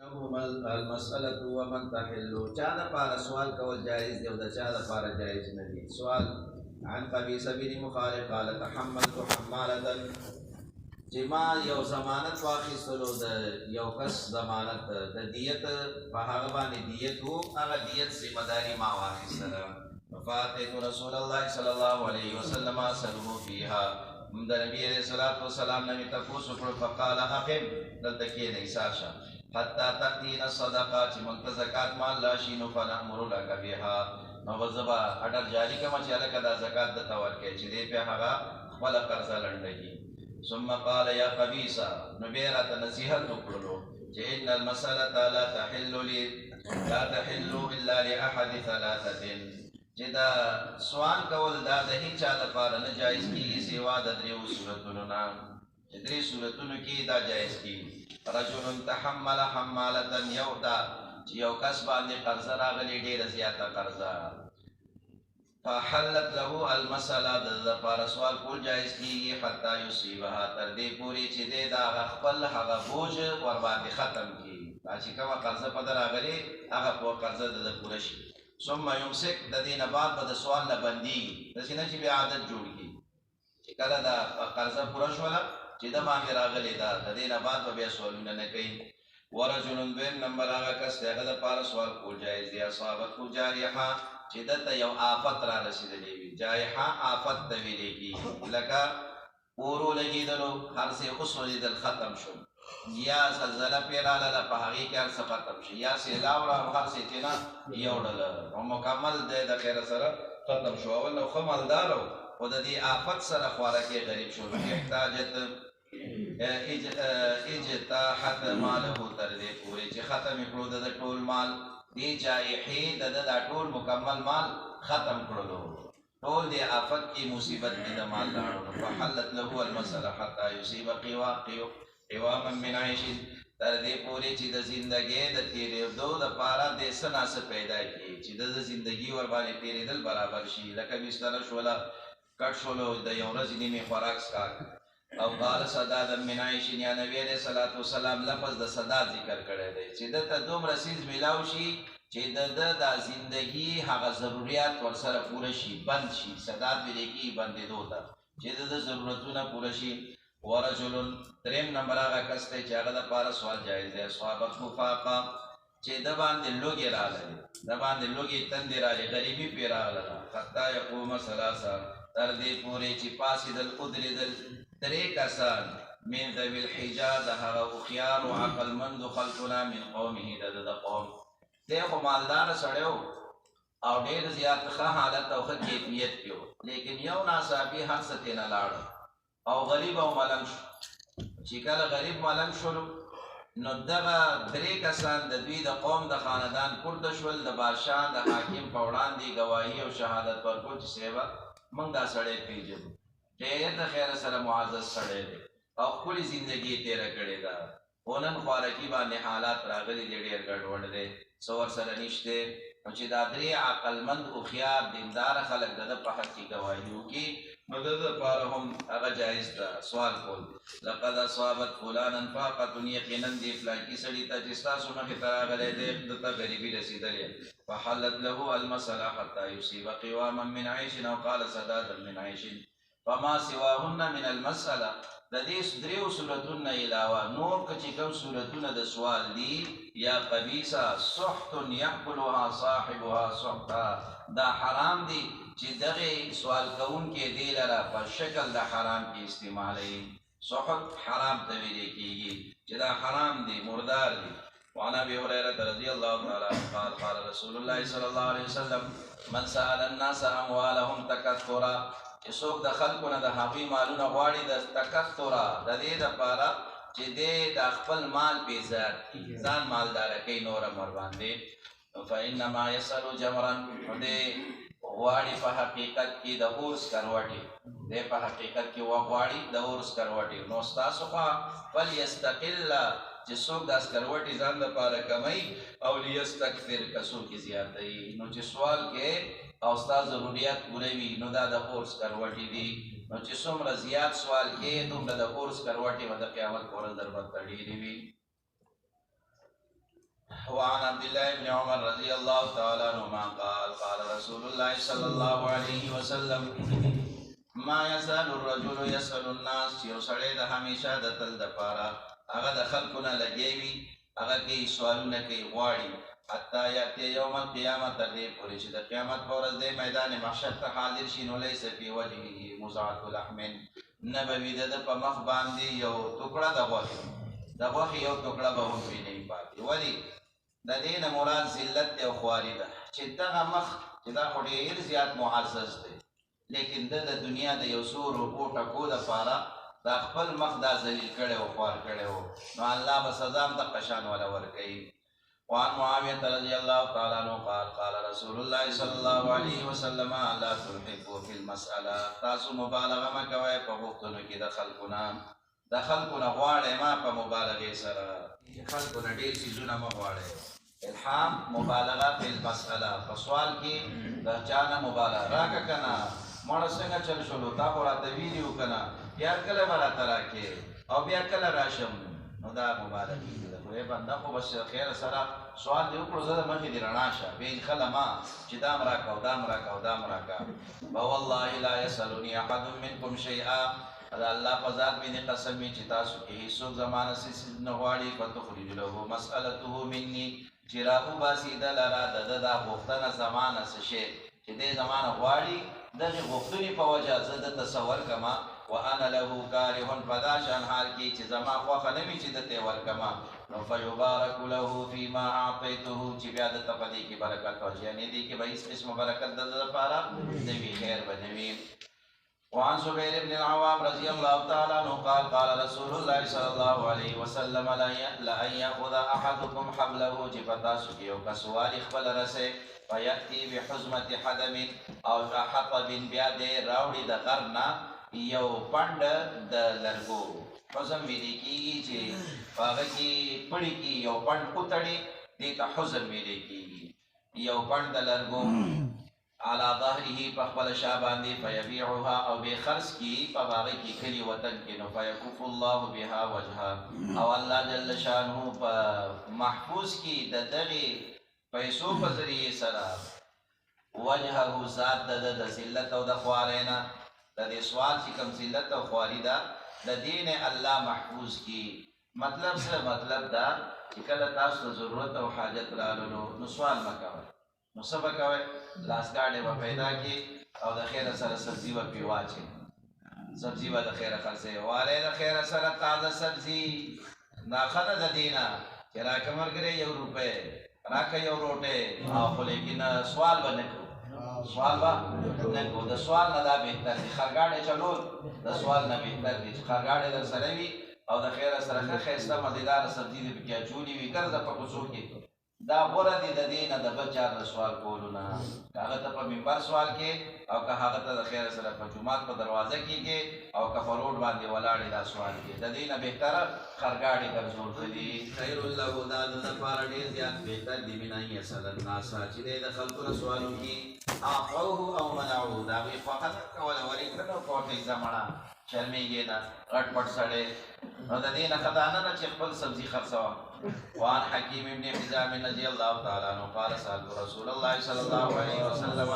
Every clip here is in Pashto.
المسألة ومن تحل چا د پاره سوال کول جائز دی او د چا د پاره جائز نه دی. سوال عن قبيصة بن مخالف قال تحملت حمالة جما یو ضمانت واخیستلو د یو کس ضمانت د دیت په هغه باندې دیت وو هغه دیت ذمہ داری ما واخیستله فاتحت رسول الله صلی الله علیه وسلم اسلم فيها د نبی علیہ الصلوۃ والسلام نبی تاسو پر فقال اقم دلته کې نه ساشا حتى تأتينا الصدقات من زکات مال لاشي نو فنأمر لك بها نو وزبا اډر جاری کما چې الکه دا زکات د تور کې چې دې په هغه خپل قرض لړندګي. ثم قال يا قبيصة نبيرة نصيحت وکړو چې ان المسألة لا تحل الا لأحد ثلاثه چې دا سوال کول دا د هیڅ چا لپاره نه جایز کیږي سوا د دریو صورتونو نه چې درې صورتونو کې دا جایز کیږي. رجل تحمل حمالة یودا چې یو کس باندې قرض راغلی ډیره زیاته قرضه فحلت له المسألة د لپاره سوال کول جایز کیږي حتی یصيبها تر دې پورې چې دې دا خپل هغه بوج ور باندې ختم کړي دا چې کومه قرضه په راغلی هغه په قرضه د پوره شي. ثم يمسك د دې نه بعد به د سوال نه بندي د سینې چې بیا عادت جوړ کی چې کله دا قرضه پوره شوله چې د باندې راغلی دا د دې نه بعد به بیا سوالونه نه کوي. ورجل دویم نمبر هغه کس دی هغه دپاره سوال کول جایز دی اصابته جارحه چې دته یو آفت را رسېدلی وي. جارحه آفت ته ویلی کېږي لکه اورو لګېدلو هر څه وسوځېدل ختم شو یا زلزله پې راغله په هغې کې هر څه ختم شي یا سیلاب راغلو هر څه یې تېنه یوړله او مکمل دی د خیره سره ختم شو. اول نو ښه مالدار و خو د دې آفت سره خوارکې غریب شو احتاجت اجتاحت ماله تر دې پورې چې ختم یې کړو د ټول مال دې جایحې د دا ټول مکمل مال ختم کړلو ټول دې آفت کې مصیبت دې د مال لاړو. فحلت له المسألة حتى يصيب قواما من عيش تر دې پورې چې د زندګۍ د تېرېدو دپاره دې څه ناڅه پیدا کړي چې د زندګي ورباندې تېرېدل برابر شي لکه بستره شوله کټ شولو د یو ورځې نیمې خوراک څښاک. او قال سدادا من عيش یا نبی علیہ الصلوۃ والسلام لفظ د سداد ذکر کړی دی چې دته دومره سیز میلاو شي چې د زندگی هغه ضرورت ورسره پوره شي بند شي سداد ویل کی بندېدو ته چې د ضرورتونه پوره شي. ورجل دریم نمبر هغه کس دی چې هغه دپاره سوال جایز دی اصابته فاقه چې د باندې لوږې راغلې د باندې لوږې تندې راغلې غریبي پرې راغله حتی یقوم ثلاثه تر دې پورې چې پاڅېدل ودرېدل درې کسان من ذوي الحجا د هغه هوښیار و عقلمندو خلکونه من قومه د قوم دی خو مالدار سړی و او ډېر زیات ښه حالت او ښه کیفیت کې و لیکن یو ناڅاپي هر څه ترې نه لاړه او غریب او ملنګ شو. چې کله غریب ملنګ شولو نو دغه درې کسان د دوی د قوم د خاندان پورته شول د بادشاه د حاکم په وړاندې ګواهي او شهادت ورکړو چې صاحبه موږ دا سړی پېژنو ډېر د خیره سره معزز سړی دی او ښکلې زندګي یې تېره کړې ده خو نن خوارکي باندې حالات راغلي دي ډېر ګډوډ دی څه ورسره نشته نو چې دا درې عقلمند هوښیار دینداره خلک د ده په حق کې ګواهي وکړي نو د ده لپاره هم هغه جایز ده سوال کول. لقد اصابت فلانا فاقة یقینا دې فلانکي سړي ته چې ستاسو مخې ته راغلی دی ده ته غریبي رسېدلې فحلت له المسألة حتى يصيب قواما من عيش او قال سدادا من عيش فما سواهن من المسألة د دې دریو صورتونو نه علاوه نور که چې کوم صورتونه د سوال دي یا قبیصه سحت یأکلها صاحبها سحتا دا حرام دي چې دغه سوال کوونکي دې لره په شکل د حرام کې استعمالوي. سحت حرام ته ویل کېږي چې دا حرام دي مردار دي. وعن ابي هريره رضي الله تعالى عنه قال قال رسول الله صلى الله عليه وسلم من سأل الناس اموالهم تكثرا چې څوک د خلکو نه د هغوی مالونه غواړي د تکثره د دې دپاره چې دی د خپل مال بې ځات کړي ځان مالداره کوي نور هم ورباندې فانما یسأل جمرا نو دی غواړي په حقیقت کې د اور سکروټې دی په حقیقت کې وغواړي د اور سکروټې نو ستاسو خوا فلیستقل چې څوک دا سکروټې ځان دپاره کموي او لیستکثر که څوک یې زیاتوي نو چې سوال کې او ستا ضروریات پوره وي نو دا د اور سکروټې دي نو چې څومره زیات سوال کې دومره د اور سکروټې به د قیامت په ورځ در باندې ډېرې وي. وعن عبد الله بن عمر رضي الله تعالى عنهما قال قال رسول الله صلى الله عليه وسلم ما يزال الرجل يسأل الناس یو سړی د همیشه د تل د پاره هغه د خلکونه لګیوي هغه کې سوالونه کوي غواړي حتی یاتي یوم القیامت تر دې پورې چې د قیامت په ورځ د میدان محشر ته حاضر شي نو لیس فی وجهه مزعة لحم نه به وي د په مخ باندې یو ټوکړه د غوښې یو ټوکړه به هم وي نه پاتې ولې د دې نه مراد ذلت او خواري ده چې دغه مخ چې دا خو ډېر زیات معزز دی لیکن د دنیا د یو څو روپو ټکو دپاره دا خپل مخ دا ذلیل کړی او خوار کړی و نو الله به سزا هم دغه شان وله ورکوي وعن معاویة رضی الله تعالی عنہ قال قال رسول الله صلی الله علیه وسلم لا تلحقوا فی المسأله تاسو مبالغه مه کوئ په غوښتنو کې د خلکونه غواړئ ما په مبالغې سره خلکو نه ډېر څیزونه مه غواړئ الحام مبالغه فی المسأله په سوال کې د چا نه مبالغه راکړه که نه مړه څنګه چل شولو تا خو راته ویلي وو که نه بیا کله به راته راکې او بیا کله راشم نو دا مبالغې دي د خدای بنده خو بس خیر سره سوال دې وکړو زه د مخې دې رڼا شه بې خله ما چې دا م راکه او دا م راکه او دا م راکه فوالله لا یسألني احد منکم شیئا دا الله په ذات باندې قسم وي چې تاسو کې هیڅوک زما نه څه نه غواړي فتخرج له مسألته مني چې راوباسي د لره د ده دا غوښتنه زما نه څه شی چې دی زما نه غواړي دغې غوښتنې په وجه زه ده تصور کړمه وانا له کارح په دا شان حال کې چې زما خوښه نه وي چې دته یې ورکړمه نو فیبارک له فیما اعطیته چې بیا دته په دې کې برکت وشي یعنې دې کې به هېڅ قسمه برکت د ده لپاره نه وي خیر به نه وي وعن زبير بن العوام رضي الله تعالى عنه قال قال رسول الله صلى الله عليه وسلم لأن يأخذ أحدكم حبله جبتا سكيو كسوال خبل رسي فيأتي بحزمة حدم أو حطب بياد راوڑي دا غرنا يو پند دا لرگو حزم ویلی کی چه فاغا کی پڑی کی یو پند کتڑی دیتا حزم ویلی کی یو پند دا لرگو على ظهره فخبل شاباندي فيبيعها او بخرس کی فباغی کی کلی وطن کی نو فیکف الله بها وجها او الله جل شانه محفوظ کی دغی پیسو پذری سرا وجهه ذات د ذلت او د خوارینا د سوال چې کم ذلت او خواری دا د دین الله محفوظ کی مطلب دا چې کله تاسو ضرورت او حاجت رالو نو سوال مکوئ نو څه به کوئ لاسګاډې به پیدا کړي او د خیره سره سبزي به پرې واچوي سبزي به د خیره خرڅوي والی د خیره سره تازه سبزي دا ښه ده د دې نه چې راکه ملګری 1 روپۍ راکه 1 روټۍ او خو لیکن سوال به نه کوو د سوال نه دا بهتر دي خرګاډې چلول د سوال نه بهتر دي چې خرګاډې در سره وي او د خیره سره ښه ښایسته مزېداره سبزي دې پکې اچولي وي ګرځه په کوڅو کې دا غوره دي د دې نه د بل چا د سوال کولو نه که هغه ته په منبر سوال کې او که هغه ته د خیر سره په جومات په دروازه کې کې او که په روډ باندې ولاړې دا سوال کې د دې نه بهتره خرګاډې ګرځول ښه دي خیر له دا د لپاره ډېر زیات بهتر دي من ان یسأل الناس چې دی د خلکو نه سوال وکړي اعطوه او منعوه د هغې خوښه نه کوله ورکړه او په ورته ایزه مړه شرمېږې نه غټ پټ سړی نو د دې نه ښه دا نه ده چې خپل سبزي خرڅوه وعن حكيم بن حزام رضي الله تعالى عنه قال سألت رسول الله صلى الله عليه وسلم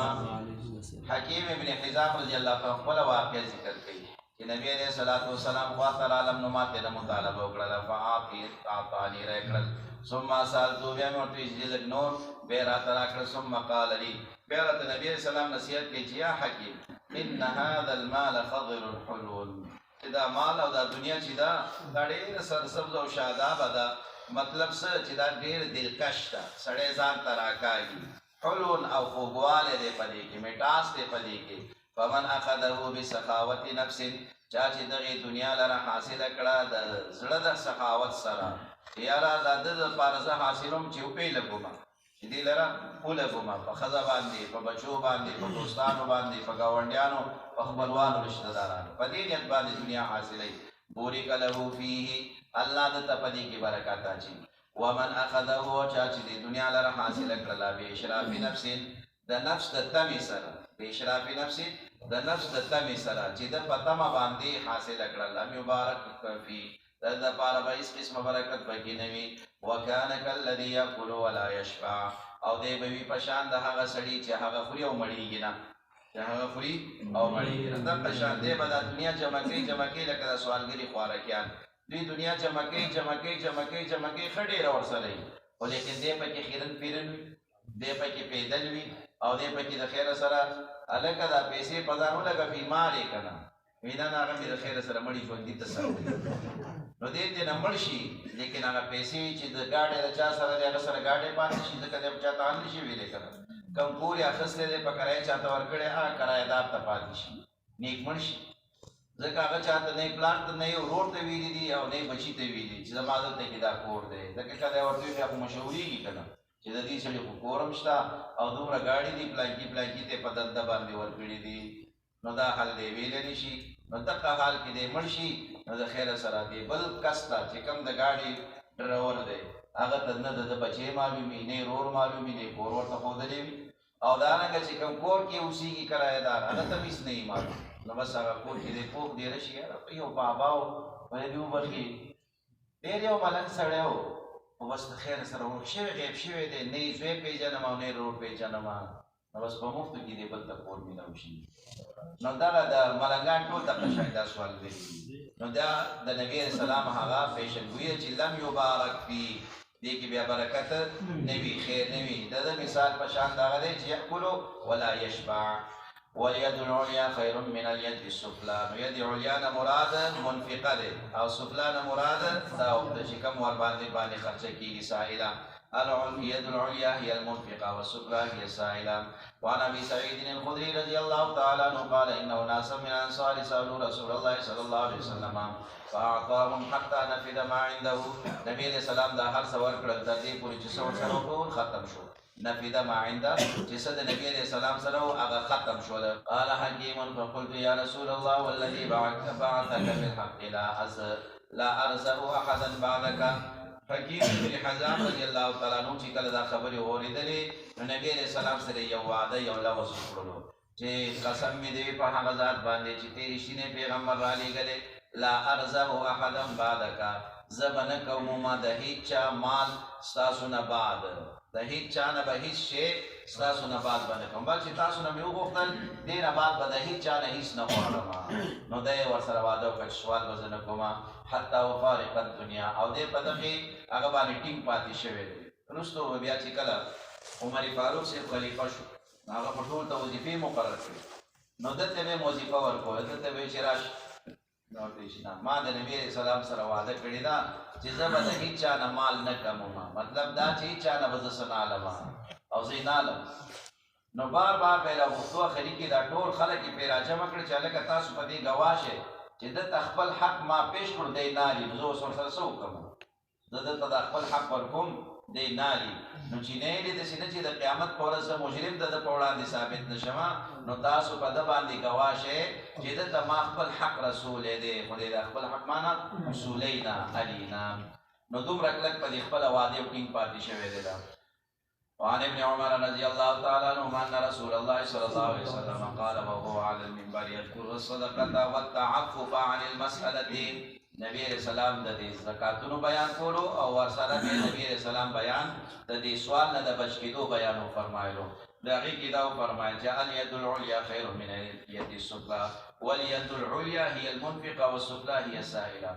حكيم بن حزام رضي الله عنه ولا واقع ذکر کړي چې نبی عليه الصلاه والسلام خاطر عالم نو ماته د مطالبه وکړه فاعطاني راکړل ثم سألت بیا مې ورته اجازه نور بیا راته راکړه ثم قال لي بیا راته نبی عليه السلام نصیحت کوي چې یا حکیم ان هذا المال خضر حلو چې دا مال او دا دنیا چې دا ډېر سرسبز او شادابه ده مطلب څه چې دا ډېر دلکش ده سړی ځان ته راکاږي حلون او خوږوالی دی په دې کې مټاس دی په دې کې فمن اخذه بسخاوت نفس چا چې دغې دنیا لره حاصله کړه د زړه د سخاوت سره یاره دا د دپاره زه حاصلوم چې وپې لګومه چې دې لره ولګومه په ښځه باندې په بچو باندې په دوستانو باندې په ګاونډیانو په خپلوانو رشتهدارانو په دې نیت باندې دنیا حاصلوي بورک له فیه الله د تپدی کی برکات اچي ومن اخذه چا چې د دنیا لره حاصل کړل به اشراف نفس د نفس د تمی سره به اشراف نفس د نفس د تمی سره چې د پتما باندې حاصل کړل مبارک فی د پاره به هیڅ قسمه برکت پکې نه وي. وکانه کالذي یاکل ولا یشبع، او دی به وي په شان د هغه سړي چې هغه خوري او مړېږي نه، چې هغه خوري او مړېږي نه. دغه شان دی به دا دنیا جمع کوي لکه د سوالګري خوارکیان. دوی دنیا جمع کوي ښه ډېره ورسره وي، خو لیکن دی پکې خیرن پیرن وي، دی پکې پیدل وي، او دی پکې د خیره سره هلکه دا پیسې په ځان ولګه بیمار یې که نه وي نه هغه مې د خیره سره مړي ژوندي ته سره نو دی ترې نه مړ شي، لیکن هغه پیسې چې د ګاډۍ د چا سره دی هغه سره ګاډۍ پاتې شي، ځکه دی چا ته ان نه شي ویلی که نه. کوم کور یې اخیستی دی په کرایه چاته ورکړی هغه کرایهدار ته پاتې شي، نیک مړ شي. ځکه هغه چاته نه یې پلان ته نه یې ورور ته ویلي دي او نه یې بچي ته ویلي چې زما دلته کې دا کور دی. ځکه که دی ورته وي بیا خو مشهورېږي که نه چې د دې سړي خو کور هم شته او دومره ګاډي دي پلانکي ته یې په دنده باندې ورکړي دي. نو دا حل دی ویلی نه شي. نو دغه حال کې دی مړ شي، نو د خیره سره دی بل کس ته چې کوم د ګاډي ډرور دی هغه ته نه د بچی معلوم وي، نه رور معلوم وي، نه کور ورته ښودلی وي، او دارنګه چې کوم کور کې اوسېږي کرایهدار هغه ته هېڅ نه وي معلوم. نو بس هغه کور کې دی پوخ دی راشي یاره یو بابا و باید دې وبخي ډېر یو ملنګ سړی و، خو بس د خیره سره ورک شوی غیب شوی دی، نه یې زوی پېژنم او نه یې رور پېژنم، نو بس په مفتو کې دی بل ته کور میلاو شي. نو دغه د ملنګان ټول دغه شان دا سوال لري. نو دا د نبي علیه السلام هغه پیشنګویي چې لم یبارک فی، دې کې بیا برکت نه وي، خیر نه وي. د مثال په شان دغه دی چې یأکل ولا یشبع. والید العلیا خیر من الید السفلی. نو ید علیا نه مراد منفقه دی او سفلی نه مراد دا چې کوم ور باندې خرچه کېږي سائله. اليد العليا هي المنفقة والسفلى هي السائلة. وعن أبي سعيد الخدري رضي الله تعالى عنه قال إنه ناسا من الأنصار سألوا رسول الله صلى الله عليه وسلم فأعطاهم حتى نفد ما عنده. نبي عليه السلام دا هر څه ورکړل تر دې پورې چې څه ورسره ټول ختم شو. نفد ما عنده چې څه د نبي عليه السلام سره هغه ختم شول. قال حكيم فقلت يا رسول الله والذي بعثك بالحق لا أرزق أحدا بعدك. حکیم بن حزام رضی الله تعالی عنہ چې کله دا خبرې اورېدلې نو نبی علیه السلام سره یو وعده یو لوز وکړلو چې قسم مې دی په هغه ذات باندې چې ته رښتینی پیغمبر رالیږلی، لا ارزق احدا بعدک، زه به نه کوم ما د هېڅ چا مال ستاسو نه بعد، د هېڅ چا نه به هېڅ شی ستاسو نه بعد به نه کوم، بلکې تاسو نه مې وغوښتل دې نه بعد به د هېڅ چا نه هېڅ نه غواړم. نو دی یې ورسره وعده وکړه چې سوال به زه نه کوم حتی وفارق الدنیا، او دی په دغې هغه باندې ټینګ پاتې شوی دی. وروسته بیا چې کله عمر فاروق صاحب خلیفه شو هغه په ټول ته وظیفې مقرر کړې، نو دلته به یې وظیفه ورکوله، دلته به یې چې راشه ما د نبی علیه السلام سره وعده کړې ده چې زه به د هېڅ چا نه مال نه کموم، مطلب دا چې هېڅ چا نه به زه څه نه علم او زه یې نه علم. نو بار بار به یې راغوښتو اخري کې دا ټول خلک یې پرې راجمع کړي چې هلکه تاسو په دې ګواه شئ چې دلته خپل حق ما پیش کړو دی نه علي، نو زه اوس ورسره څه وکړم، زه دلته دا خپل حق ورکوم دی نه علي. نو چې نه یې داسې نه چې د قیامت په ورځ زه مجرم د ده په وړاندې ثابت نه شم، نو تاسو په ده باندې ګواه شئ چې دلته ما خپل حق رسولی دی، خو دی دا خپل حق مانا رسولی نه علي نه. نو دومره کلک په دې خپله وعدې او ټینګ پاتې شوی دی ده. وعن ابن عمر رضي الله تعالى عنهما أن رسول الله صلى الله عليه وسلم قال وهو على المنبر يذكر الصدقة والتعفف عن المسألة. نبی علیہ السلام د دې زکاتونو بیان کولو او ورسره به نبی علیہ السلام بیان د دې سوال نه د بچ کېدو بیان وفرمایلو. د هغې کې دا وفرمایل چې الید العلیا خیر من الید السفلی والید العلیا هي المنفقه والسفلی هي السائله.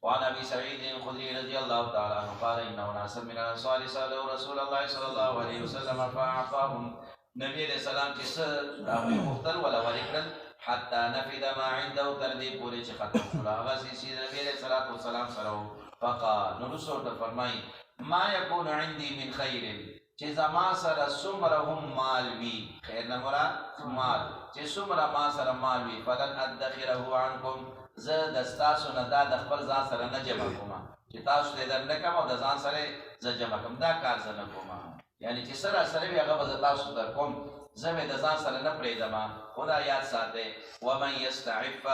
وعن ابي سعيد الخدري رضي الله تعالى عنه قال انه ناسا من الانصار سالوا رسول الله صلى الله عليه وسلم فاعطاهم. نبی علیہ السلام چې څه هغوی غوښتل ولا ورکړل حتی نفد ما عنده تر دې پورې چې ختم شول هغه چې نبی علیه الصلاة والسلام سره و. فقال نو وروسته ورته فرمایي ما یکون عندي من خیر، چې زما سره څومره هم مال وي، خیر نه مراد مال، چې څومره ما سره مال وي فلن ادخره عنکم، زه د ستاسو نه دا د خپل ځان سره نه جمع کوم چې تاسو ته در نه کوم او د ځان سره زه جمع کوم، دا کار زه نه کوم. یعنی چې سره سره وي هغه به زه تاسو در کوم، زه مې د ځان سره نه پرېږدم. خدا یاد ساتئ ومن یستعف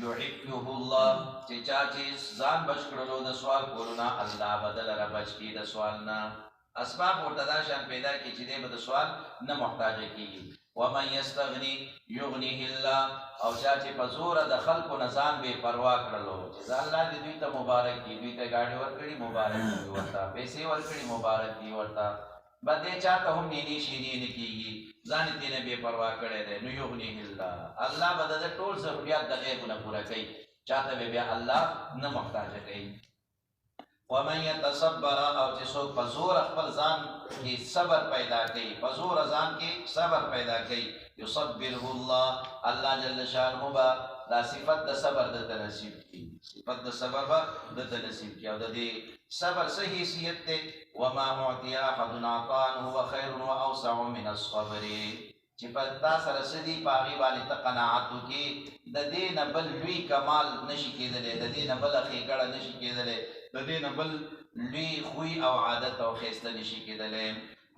یعفه الله، چې چا چې ځان بچ کړلو د سوال کولو نه الله به دلره بچ کړي د سوال نه. اسباب ورته دا شان پیدا کړي چې دی به د سوال نه محتاجه کېږي. ومن یستغنی یغنیه الله او چا چې په زوره د خلکو نه ځان بې پروا کړلو چې الله دې دوی ته مبارک دي دوی ته ګاډي ورکړي مبارک دي ورته پیسې ورکړي مبارک دي ورته بده چاته هم نینی شینی نه کیږي ځان دې نه بې پروا کړی دی نو یغنیه الله الله به د ټول ضرورت د غیبونه پوره کوي چاته به بیا الله نه محتاج کوي ومن يتصبر او چې څوک په زور خپل ځان کې صبر پیدا کوي په زور ځان کې صبر پیدا کوي يصبره الله الله جل شانه با دا صفت د صبر د تنصیب کی صفت د صبر با د تنصیب کی او د دې صبر صحیح حیثیت ته وما معطي احد عطاء هو خير واوسع من الصبر چې په تاسو سره سدي پاغي باندې ته قناعت وکي د دې نه بل لوی کمال نشي کېدلی د دې نه بل خېګړه نشي کېدلی د دې نه بل لوی خوی او عادت او خېسته نشي کېدلی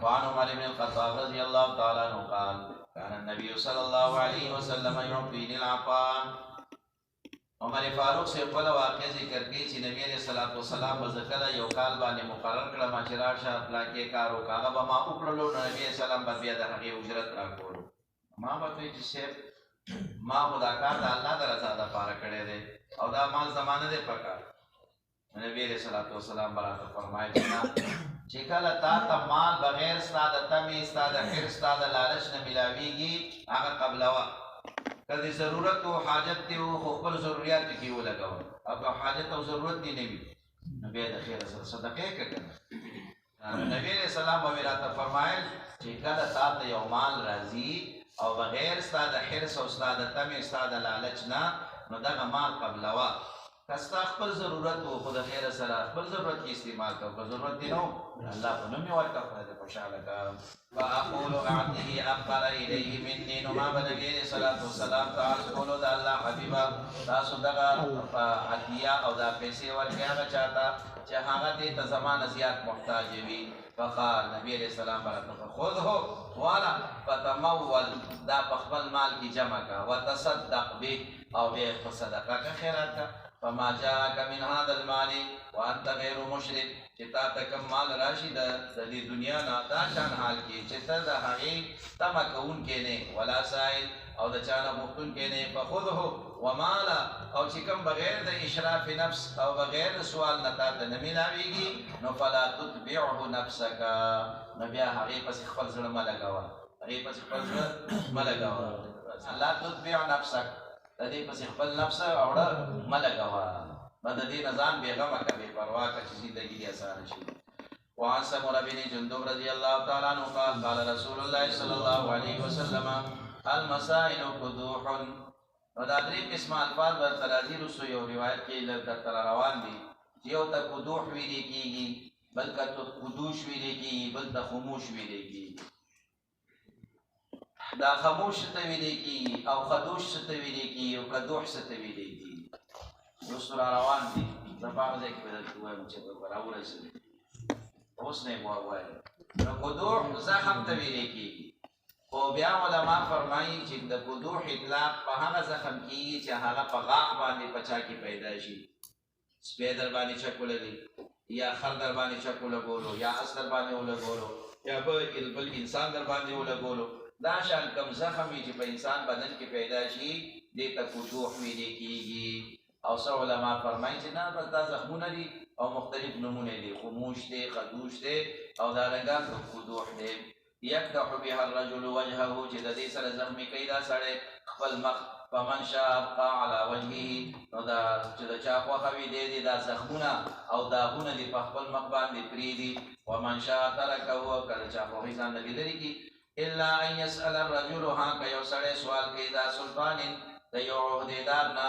وعن عمر بن الخطاب رضي الله تعالى عنه قال كان النبي صلى الله عليه وسلم يعطيني العطاء عمر فاروق سے خپل واقع ذکر کوي چې نبی عليه الصلاه والسلام بذکر یو کال باندې مقرر کړه ما چې راشه پلاکې کارو کاغه به ما وکړلو نبی عليه السلام به بیا د هغه اجرت راکول ما به چې شیخ ما خدا کار د الله د رضا لپاره کړی دی او دا مال زمانه دی پکار نبی عليه الصلاه والسلام براته فرمایي چې کله تا ته مال بغیر ستاده تمې ستاده خیر ستاده لالچ نه ملاويږي هغه قبلوا کله ضرورت او حاجت دی او خپل ضرورت کې ولګاو او حاجت او ضرورت دی نه وي نبی د خیر سره صدقه کوي نبی عليه السلام ورته فرمایل چې کله تا ته یو مال راځي او بغیر ستاده حرص او ستاده تمې ستاده لالچ نه نو دغه مال قبلوا کستا خپل ضرورت او خود خیر سره خپل ضرورت کې استعمال کوو که ضرورت دی نو الله په نوم یې ورکړه خدای خوشاله کا فاقول اعطه اقبل الیه مني نو ما بنبی علیہ الصلوۃ والسلام تعالی کولو د الله حبیبا تاسو دغه عطیه او دا پیسې ورکړه هغه چاته چې هغه دې ته زمانه زیات محتاج وي فقال نبی علیہ السلام برکته خذه والا فتمول دا خپل مال کی جمع کا وتصدق به او به صدقه کا خیرات کا فما جاءك من هذا المال وانت غير مشرك چتا تک مال راشي د دې دنیا نه دا شان حال کې چتا د هغه تمکون کې نه ولا سائل او د چانه مختون کې نه فخذه ومال او چې کوم بغیر د اشراف نفس او بغیر سوال نتا د نمیناویږي نو فلا تتبعه نفسك نبي هغه پس خپل ځړ ملګاوه هغه پس خپل ځړ ملګاوه الله تتبع نفسك دې پس خپل نفس اوړه ملګاوه بد دې نظام بیغمه کوي پروا کوي چې زندگی دې آسان شي وعن سمره بن جندب رضي الله تعالى عنه قال قال رسول الله صلى الله عليه وسلم المسائل قدوح نو دا درې قسم الفاظ ور ترازی رسو یو روایت کې لږ تر روان دي یو ته قدوح ویل کېږي بل ته قدوش ویل کېږي بل ته خموش ویل کېږي دا خموش ته ویل کېږي او خدوش ته ویل کېږي او قدوح ته ویل کېږي رسو روان دي زباب دې کې بدل کوم چې راوړل شي اوس نه وایي نو قدوح زخم ته ویل کېږي او بیا علماء فرمایي چې د قدوح اطلاق په هغه زخم کېږي چې هغه په غاښ باندې پچا کې پیدا شي سپی در باندې چکولې یا خر در باندې چکول غولو یا اصل باندې ولګولو یا بل انسان در باندې ولګولو دا شان کم زخم چې په انسان بدن کې پیدا شي دې ته قدوح ویل کېږي او څو علماء فرمایي چې نه بس دا زخمونه دي او مختلف نمونه دي خموش دي خدوش دي او دا رنګه قدوح دي يقدح بها الرجل وجهه چې د دې سره زخمي کوي دا سړی خپل مخ فمن شاء ابقى على وجهه نو دا چې د چا خوا خوي دي دا زخمونه او داغونه دي په خپل مخ باندې پریدي ومن شاء تركه کله چا خو ځان نه لري کی الا ان يسال الرجل ها که یو سړی سوال کوي دا سلطان د یو عہدیدار نه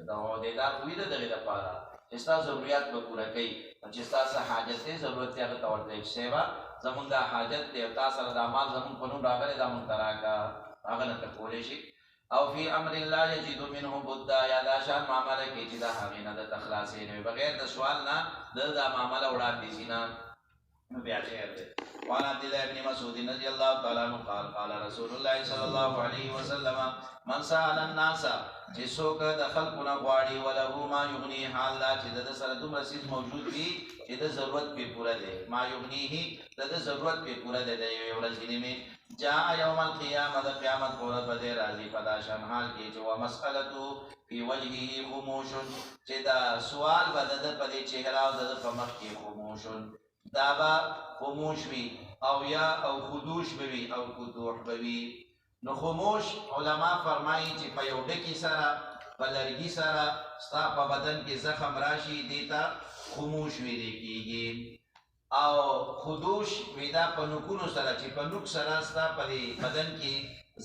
دا عہدیدار وي دغه لپاره چې تاسو ضرورت به پوره کوي چې تاسو حاجت ته ضرورت یې هغه تور دی سیوا زمون دا حاجت ته تاسو د اعمال زمون په نوم راغلي دا مون تراکا هغه نه کولې شي او فی امر الله یجد منه بدا یا دا شان معاملې کې چې دا هغه نه د تخلاصې نه بغیر د سوال نه د معاملې وړاندې سینا نو بیا خیر دی وعن عبد الله بن مسعود رضي الله تعالى عنه قال قال رسول الله صلى الله عليه وسلم من سأل الناس چې څوک د خلقونه غواړي وله ما یغنی حال دا چې د سره دومره سیز موجود وي چې د ضرورت په پوره دی ما یغنیه د ضرورت په پوره دی د یوې ورځې می جاء یوم القیامه د قیامت پر ورځ باندې راځي په دا شان حال کې چې وا مسألته فی وجهه خموش چې دا سوال بد د په چهره او د په مخ کې خموش دا با خموش وي او یا او خدوش بوي او خدوح بوي نو خموش علما فرمایي چې په یو ډکی سره په لرګي سره ستا په بدن کې زخم راشي دیتا خموش ویل کېږي او خدوش ودا په نوکونو سره چې په نوک سره ستا په بدن کې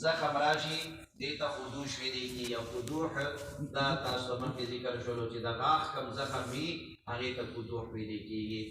زخم راشي دیتا خدوش ویل کېږي او خدوح دا تاسو مخکې ذکر شولو چې د غاښ کم زخم وي هغې ته خدوح ویل کېږي